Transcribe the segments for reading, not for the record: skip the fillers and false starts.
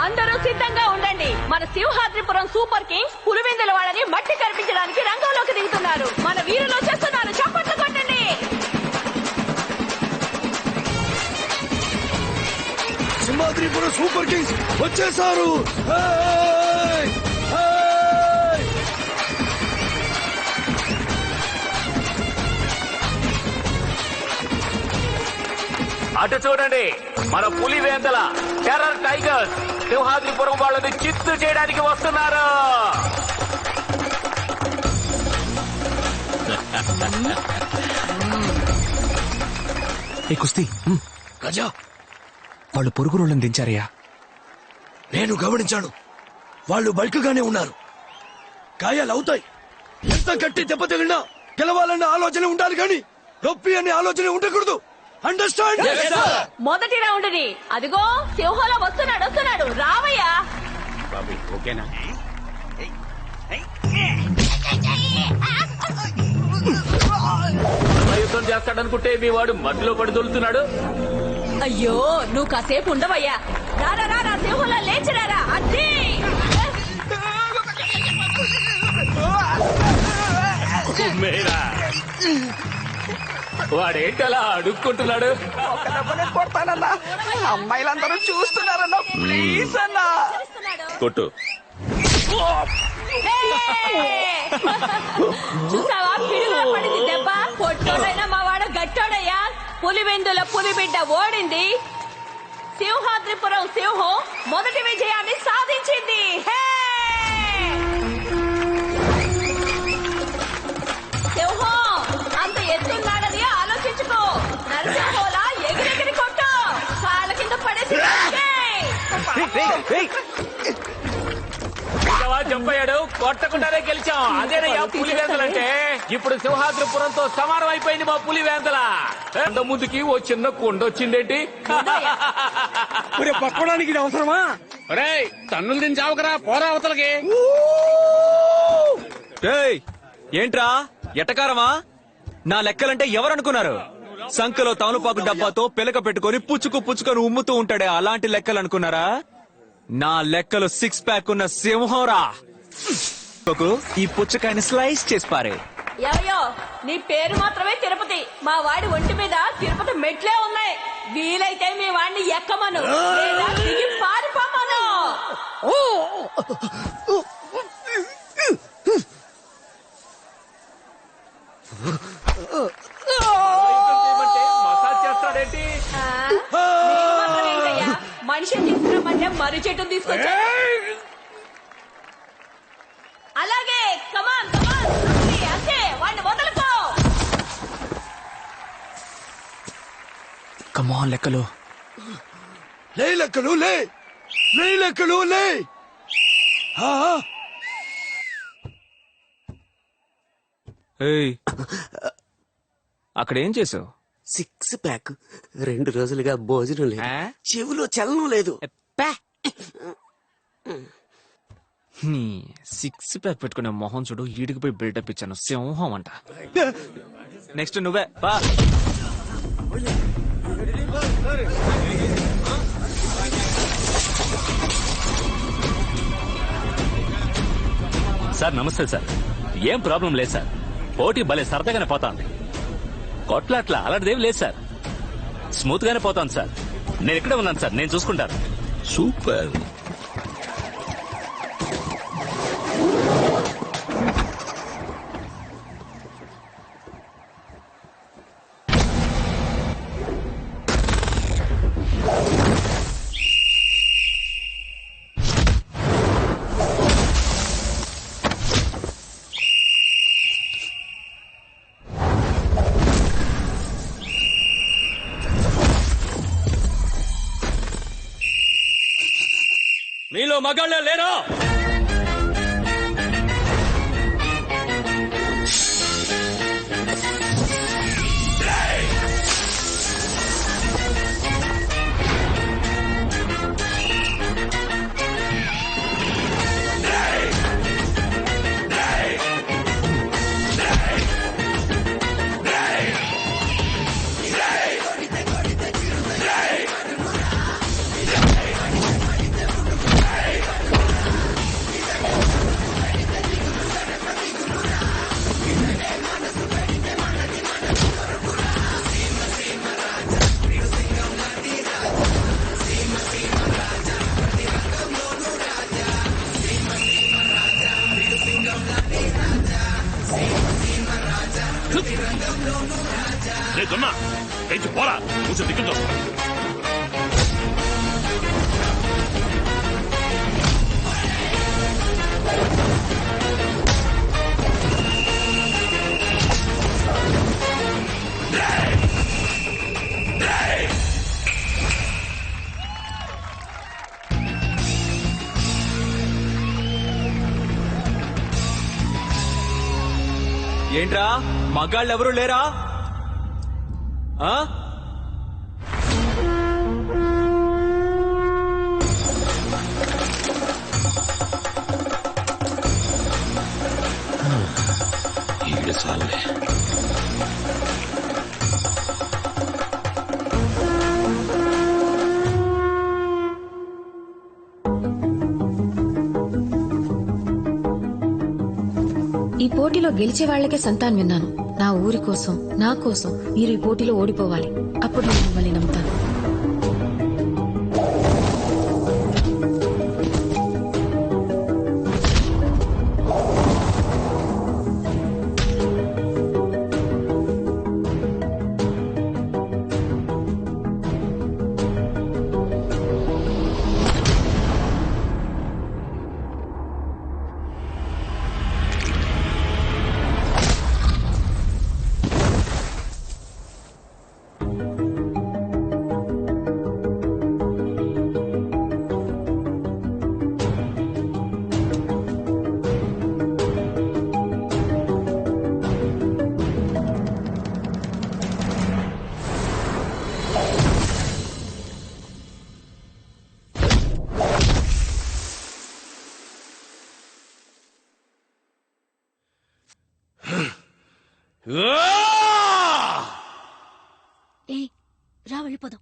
అందరూ సిద్ధంగా ఉండండి. మన సింహాద్రిపురం సూపర్ కింగ్స్ పులివెందుల వాళ్ళని మట్టి కనిపించడానికి రంగంలోకి దిగుతున్నారు. మన వీరులు వచ్చేస్తున్నారు. చప్పట్లు కొట్టండి. సింహాద్రిపురం సూపర్ కింగ్స్ వచ్చేసారు. అటు చూడండి, మన పులివేందల టెర్రర్ టైగర్స్ సింహాద్రిపురం వాళ్ళని చిత్తు చేయడానికి వస్తున్నారు. కుస్తీ గజా, వాళ్ళు పొరుగు రోళ్ళని దించారయ్యా. నేను గమనించాను. వాళ్ళు బల్క్ గానే ఉన్నారు. గాయాలు అవుతాయి. ఎంత గట్టి దెబ్బ తగిలినా గెలవాలన్న ఆలోచన ఉండాలి, కానీ నొప్పి అనే ఆలోచన ఉండకూడదు. అండర్స్టాండ్? మొదటి రౌండ్ ని అదిగో సింహంలో వస్తున్నాడు. రావయ్యా. ఓకేనా? యుద్ధం చేస్తాడనుకుంటే మీ వాడు మధ్యలో పడి దొలుతున్నాడు. అయ్యో, నువ్వు కాసేపు ఉండవయ్యా. రారా సింహంలో లేచిరారా. అద్దీ మేరా వాడేంటలా అడుక్కుంటున్నాడు? ఒక దెబ్బనే కొడతానన్నా. అమ్మాయిలందరూ చూస్తున్నారన్నా. ప్లీజ్ అన్నా కొట్టు. చూసావా, పిడుగులో పడింది దెబ్బ. పొట్టోడైనా మా వాడు గట్టోడయ్యా. పులివెందుల పులిబిడ్డ ఓడింది. సింహాద్రిపురం సింహం మొదటి విజయాన్ని సాధించింది. సింహం అంత ఎత్తున్నాడని ఆలోచించుకో. నరసింహంలా ఎగిరెగిరి కొట్టు. కాళ్ళ కింద పడేసి చంపయ్యాడు. కొట్టకుండానే గెలిచాం. అదేనయ్యా పులివేందలంటే. ఇప్పుడు సింహాద్రిపురంతో సమానం అయిపోయింది మా పులివేందల. కొండ ముందుకి ఓ చిన్న కొండ వచ్చిందేంటి? పట్టుకోవడానికి ఇది అవసరమా? రేయ్, తన్నులు దించావుకరా, పోరా అవతలకి. ఏంట్రా ఎటకారమా? నా లెక్కలంటే ఎవరనుకున్నారు? సంకలో తమలపాకు డబ్బాతో పిలక పెట్టుకుని పుచ్చుకొని ఉమ్ముతూ ఉంటాడే, అలాంటి లెక్కలు అనుకున్నారా? నా లెక్కలు 6 ప్యాక్ ఉన్న సింహంరా. ఈ పుచ్చకాయని స్లైస్ చేసి పారే. ఎవయో, నీ పేరు మాత్రమే తిరుపతి. మా వాడి ఒంటి మీద తిరుపతి మెట్లే ఉన్నాయి. వీలైతే మీ వాడిని ఎక్కమను, లేదా దిగి పారిపోమను. మసాజ్ చేస్తాడేంటి? మనిషి తీసుకురమ్మంటే మర్రి చెట్టు తీసుకొచ్చా. అలాగే కమాన్ అంతే, వాడిని వదలుకో. కమాన్ లెక్కలు. లెక్కలు లెక్కలు లే. అక్కడేం చేసావు? 6 ప్యాక్. 2 రోజులుగా భోజనం లేదు, చెవులో చలనం లేదు. 6 ప్యాక్ పెట్టుకునే మొహం చూడు. ఈడికి పోయి బిల్డప్ ఇచ్చాను. సింహం అంట. నెక్స్ట్ నువ్వే బా. సార్ నమస్తే సార్. ఏం ప్రాబ్లం లేదు సార్. పోటీ భలే సరదాగానే పోతాంది. కొట్లాట్లా అలాంటిదేం లేదు సార్. స్మూత్ గానే పోతాను సార్. నేను ఇక్కడే ఉన్నాను సార్, నేను చూసుకుంటాను. సూపర్. మీలో మగాళ్ళే లేరా? దున్నా తెచ్చి పోరా కూర్చో దిగుతో. ఏంట్రా మగాళ్ళు ఎవరు లేరా? ఆ? ఈడు సాలే. ఈ పోటీలో గెలిచే వాళ్లకే సంతాన్ విన్నాను. నా ఊరి కోసం, నా కోసం మీరు ఈ పోటీలో ఓడిపోవాలి. అప్పుడు నేను మిమ్మల్ని నమ్ముతాను. రా వెళ్ళిపోదాం.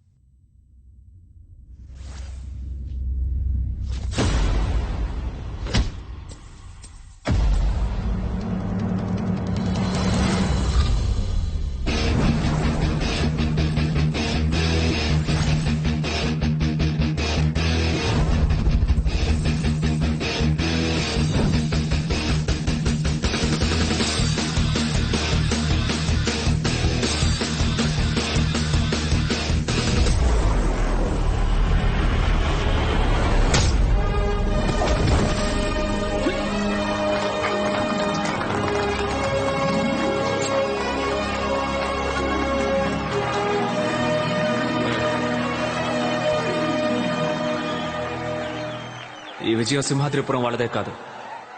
ఈ విజయం సింహాద్రిపురం వాళ్ళదే కాదు,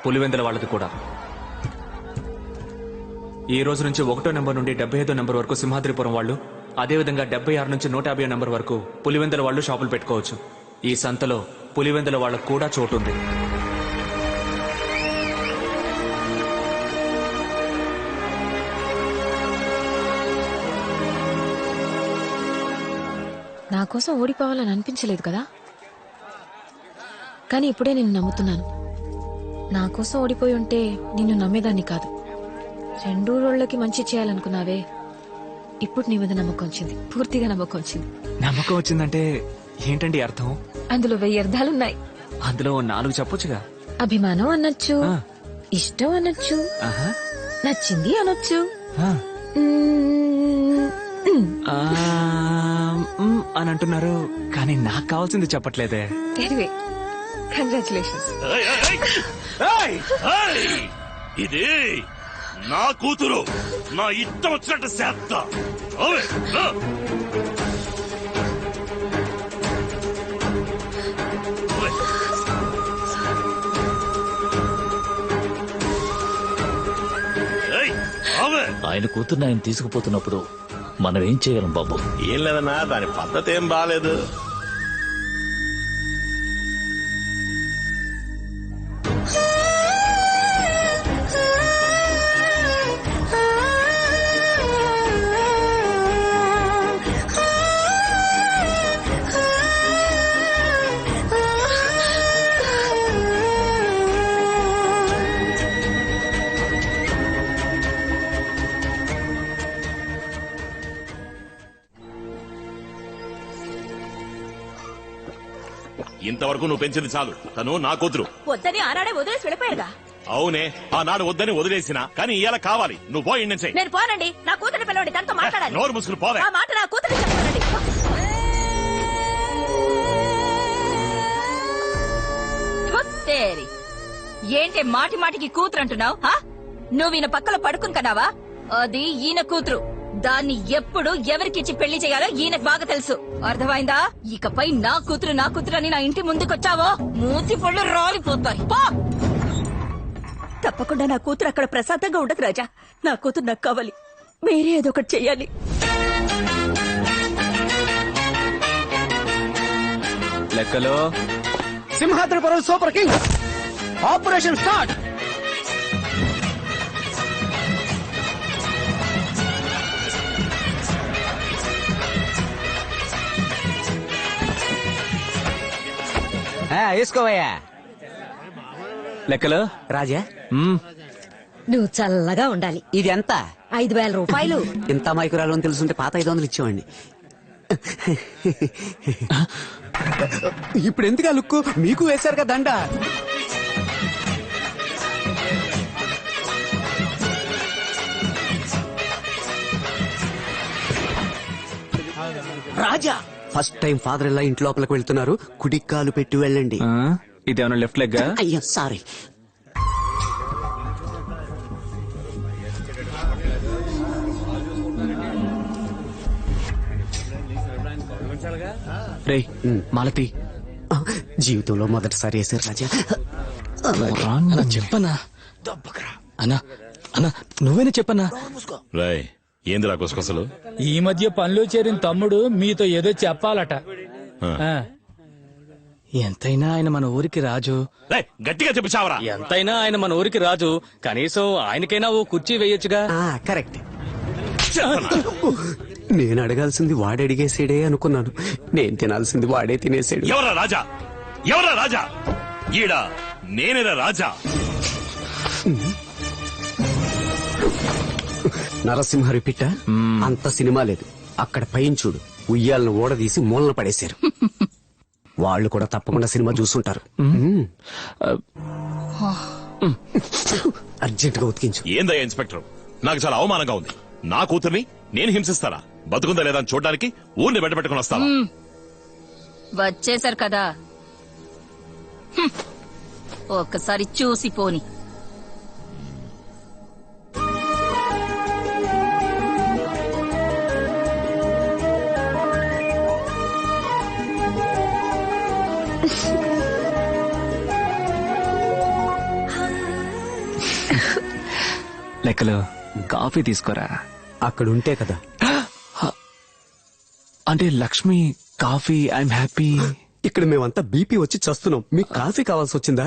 పులివెందుల వాళ్ళది కూడా. ఈ రోజు నుంచి 1వ నెంబర్ నుండి 75వ నెంబర్ వరకు సింహాద్రిపురం వాళ్ళు, అదేవిధంగా 76 నుంచి 150 నెంబర్ వరకు పులివెందుల వాళ్ళు షాపులు పెట్టుకోవచ్చు. ఈ సంతలో పులివెందుల వాళ్ళకు కూడా చోటుంది. నా కోసం ఓడిపోవాలని అనిపించలేదు కదా, కానీ ఇప్పుడే నిన్ను నమ్ముతున్నాను. నా కోసం ఓడిపోయి ఉంటే నిన్ను నమ్మేదాన్ని కాదు. 2 రోజులకి మంచి చేయాలనుకున్నావే, ఇప్పుడు నీ మీద నమ్మకం వచ్చింది, పూర్తిగా నమ్మకం వచ్చింది. నమ్మకం వచ్చిందంటే ఏంటండి అర్థం? అందులో 1000 అర్థాలున్నాయి. అందులో 4 చెప్పొచ్చుగా. అభిమానం అనొచ్చు, ఇష్టం అనొచ్చు, ఆహా. నచ్చింది అనొచ్చు, ఆ. అని అంటున్నారు, కానీ నాకు కావాల్సింది చెప్పట్లేదే. Anyway, congratulations. ఇది నా కూతురు, నా ఇష్టం వచ్చినట్టు చేస్తా. ఆయన కూతుర్ని ఆయన తీసుకుపోతున్నప్పుడు మనం ఏం చేయగలం బాబు? ఏం లేదన్నా, దాని పద్ధతి ఏం బాలేదు. ఇంతవరకు నువ్వు పెంచింది చాలు. తను నా కూతురు. వద్దని ఆనాడే వదిలేసి వెళ్ళిపోయాడుగా. అవునే ఆనాడు వద్దని వదిలేసిన కానీ ఇవాళ కావాలి నువ్వు పోయి ఇంటి నుంచి నేను పోనండి, నా కూతురు పిలవండి, తనతో మాట్లాడాలి. నోరు ముసుగులు పోవే ఆ మాట నా కూతురు చెప్పానండి. ఏంటి మాటి మాటికి కూతురు అంటున్నావు? నువ్వు ఈయన పక్కలో పడుకుని కదావా? అది ఈయన కూతురు. దాన్ని ఎప్పుడు ఎవరికిచ్చి పెళ్లి చేయాలో ఈయనకు బాగా తెలుసు. అర్థమైందా? ఇకపై నా కూతురు అని నా ఇంటి ముందుకొచ్చావో మూతి పళ్ళు రాలిపోతాయి. పో! తప్పకుండా నా కూతురు అక్కడ ప్రశాంతంగా ఉండకు రాజా. నా కూతురు నాకు కావాలి. మీరే ఏదో ఒకటి చెయ్యాలి. లెక్కలో Simhadripuram super king operation start. వేసుకోవయ్యా. లెక్కలో రాజా నువ్వు చల్లగా ఉండాలి. ఇది ఎంత? 5,000 రూపాయలు. ఎంత మైకురాలు అని తెలుసుంటే పాత 500 ఇచ్చేవాడిని. ఇప్పుడు ఎందుకు లుక్కు? మీకు వేశారు కదా దండ. రాజా ఫస్ట్ టైం ఫాదర్ ఇలా ఇంటి లోపలికి వెళ్తున్నారు. కుడికాలు పెట్టి వెళ్ళండి. ఇదేమన్నా లెఫ్ట్ లెగ్? అయ్యో సారీ. రేయ్ మాలతి జీవితంలో మొదటిసారి వేశారు రాజా. అన్నా చెప్పన్నా అన్నా అన్నా నువ్వేనా చెప్పన్నా. రాయ్ ఏందిరా గుసగుసలు? ఈ మధ్య పనిలో చేరిన తమ్ముడు మీతో ఏదో చెప్పాలట. ఆ. ఎంతైనా ఆయన మన ఊరికి రాజు. రేయ్, గట్టిగా చెప్పు చావరా. ఎంతైనా ఆయన మన ఊరికి రాజు. కనీసం ఆయనకైనా ఓ కుర్చీ వేయొచ్చుగా. కరెక్ట్. నేను అడగాల్సింది వాడు అడిగేసాడే అనుకున్నాను. నేను తినాల్సింది వాడే తినేసాడు. ఎవరా రాజా? ఎవరా రాజా? ఈడ నేనేరా రాజా. నరసింహ రిపిట అంత సినిమా లేదు. అక్కడ పైన చూడు, ఉయ్యాలను ఓడదీసి మూలన పడేశారు. వాళ్ళు కూడా తప్పకుండా సినిమా చూస్తుంటారు. అర్జెంట్ గా ఉతికించు. ఏందయ్యా ఇన్స్పెక్టర్, నాకు చాలా అవమానంగా ఉంది. నా కూతుర్ని నేను హింసిస్తారా? బతుకుందా లేదా అని చూడడానికి ఊరిని బయట పెట్టుకుని వస్తావా? వచ్చేశారు కదా, ఒక్కసారి చూసి పోని. లెక్కలో కాఫీ తీసుకోరా. అక్కడ ఉంటే కదా. అంటే లక్ష్మి కాఫీ ఐఎమ్ హ్యాపీ. ఇక్కడ మేమంతా బీపీ వచ్చి చస్తున్నాం. మీకు కాఫీ కావాల్సి వచ్చిందా?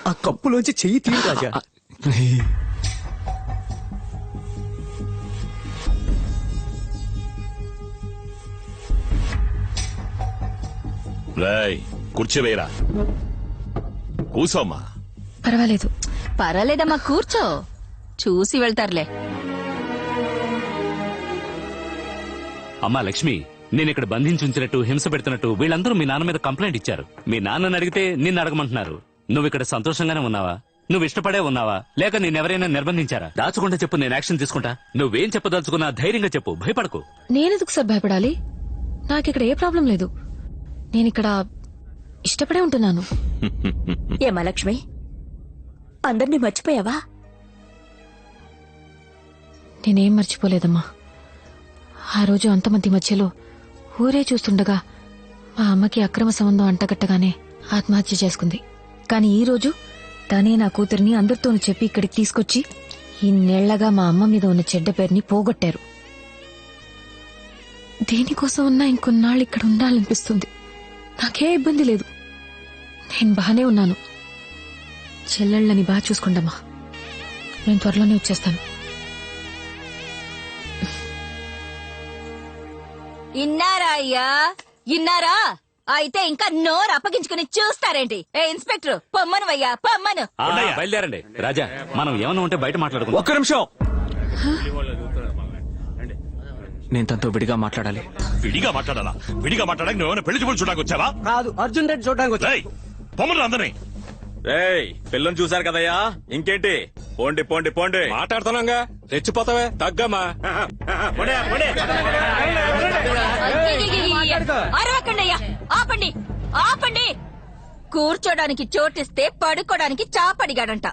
ఆ కప్పులోంచి చెయ్యి తీరు రాజా. రాయ్ కుర్చీ వేయరా. కూసోమ్మా. పర్వాలేదు. పర్వాలేదమ్మా, కూర్చో, చూసి వెళ్తారులే. అమ్మా లక్ష్మి, నేను ఇక్కడ బంధించుంచినట్టు హింస పెడుతున్నట్టు వీళ్ళందరూ మీ నాన్న మీద కంప్లైంట్ ఇచ్చారు. మీ నాన్నని అడిగితే నిన్ను అడగమంటున్నారు. నువ్వు ఇక్కడ సంతోషంగానే ఉన్నావా? నువ్వు ఇష్టపడే ఉన్నావా? లేక నేనెవరైనా నిర్బంధించారా? దాచకుండా చెప్పు, నేను యాక్షన్ తీసుకుంటా. నువ్వేం చెప్పదలుచుకున్నా ధైర్యంగా చెప్పు, భయపడకు. నేనెందుకు సార్ భయపడాలి? నాకిక్కడ ఏ ప్రాబ్లం లేదు. నేనిక్కడ ఇష్టపడే ఉంటున్నాను. ఏమా లక్ష్మి, అందరినీ మర్చిపోయావా? నేనేం మర్చిపోలేదమ్మా. ఆ రోజు అంతమంది మధ్యలో ఊరే చూస్తుండగా మా అమ్మకి అక్రమ సంబంధం అంటగట్టగానే ఆత్మహత్య చేసుకుంది. కానీ ఈ రోజు తనే నా కూతురిని అందరితోనూ చెప్పి ఇక్కడికి తీసుకొచ్చి ఇన్నేళ్లగా మా అమ్మ మీద ఉన్న చెడ్డ పేరుని పోగొట్టారు. దేనికోసం ఉన్నా ఇంకొన్నాళ్ళు ఇక్కడ ఉండాలనిపిస్తుంది. నాకే ఇబ్బంది లేదు. నేను బానే ఉన్నాను. చెల్లెళ్ళని బాగా చూసుకోండమ్మా. నేను త్వరలోనే వచ్చేస్తాను. ఇన్నారా అయ్యా, ఇన్నారా? అయితే ఇంకా నోరు అప్పగించుకుని చూస్తారేంటి? ఏ ఇన్స్పెక్టర్, పొమ్మను అయ్యా, పొమ్మను. బయలుదేరండి. రాజా, మనం ఏమన్నా ఉంటే బయట మాట్లాడుకుందాం. ఒక్క నిమిషం. నేను తనతో విడిగా మాట్లాడాలి. విడిగా మాట్లాడాలా? విడిగా మాట్లాడడానికి నువ్వేమైనా పెళ్లి చూపులు చూడడానికి వచ్చావా? కాదు, అర్జున్ రెడ్డి చూడడానికి వచ్చా. రేయ్, పొమ్మను అందరినీ. రేయ్ పిల్లని చూశారు కదయ్యా ఇంకేంటి పోండి పోండి పోండి మాట్లాడుతున్నాగా రెచ్చిపోతావే తగ్గమ్మా అరవకండయ్యా ఆపండి ఆపండి కూర్చోడానికి చోటిస్తే పడుకోడానికి చాపడిగాడంట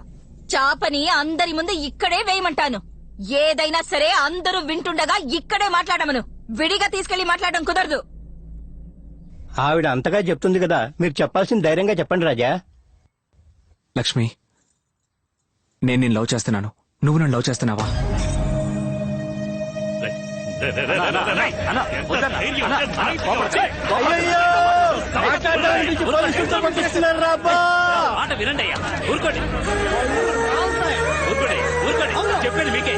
చాపని అందరి ముందు ఇక్కడే వేయమంటాను ఏదైనా సరే అందరూ వింటుండగా ఇక్కడే మాట్లాడమను విడిగా తీసుకెళ్లి మాట్లాడడం కుదరదు. ఆవిడ అంతగా చెప్తుంది కదా మీరు చెప్పాల్సిన ధైర్యంగా చెప్పండి రాజా. లక్ష్మి నేను నేను లవ్ చేస్తున్నాను నువ్వు నన్ను లవ్ చేస్తున్నావా మాట వినండి అయ్యా ఊరుకోండి ఊరుకోండి ఊరుకోండి చెప్పండి మీకే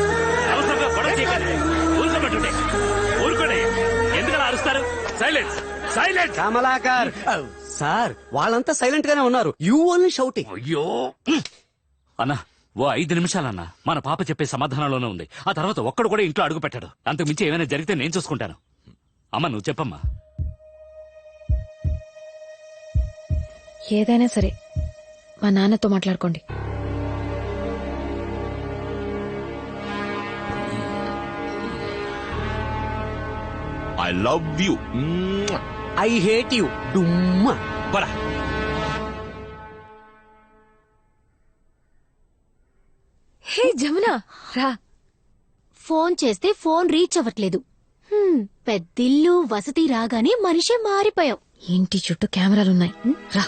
అవసరంగా గొడవ చేయకండి ఊరుకోబట్టుండే ఊరుకోండి ఎందుకలా అరుస్తారు సైలెన్స్ సైలెన్స్ కమలాకర్ సార్ వాళ్ళంతా సైలెంట్ గానే ఉన్నారు. You only shouting. అయ్యో అన్నా ఓ 5 నిమిషాలన్నా మన పాప చెప్పే సమాధానంలోనే ఉంది. ఆ తర్వాత ఒక్కడు కూడా ఇంట్లో అడుగు పెట్టాడు. అంతకు మించి ఏమైనా జరిగితే నేను చూసుకుంటాను. అమ్మ నువ్వు చెప్పమ్మా. ఏదైనా సరే మా నాన్నతో మాట్లాడుకోండి. I love you. I hate you డుమ్మా. పరా హే జమున రా. ఫోన్ చేస్తే ఫోన్ రీచ్ అవ్వట్లేదు. పెద్దిల్లు వసతి రాగానే మనిషే మారిపోయావు. ఇంటి చుట్టూ కెమెరాలున్నాయి. రా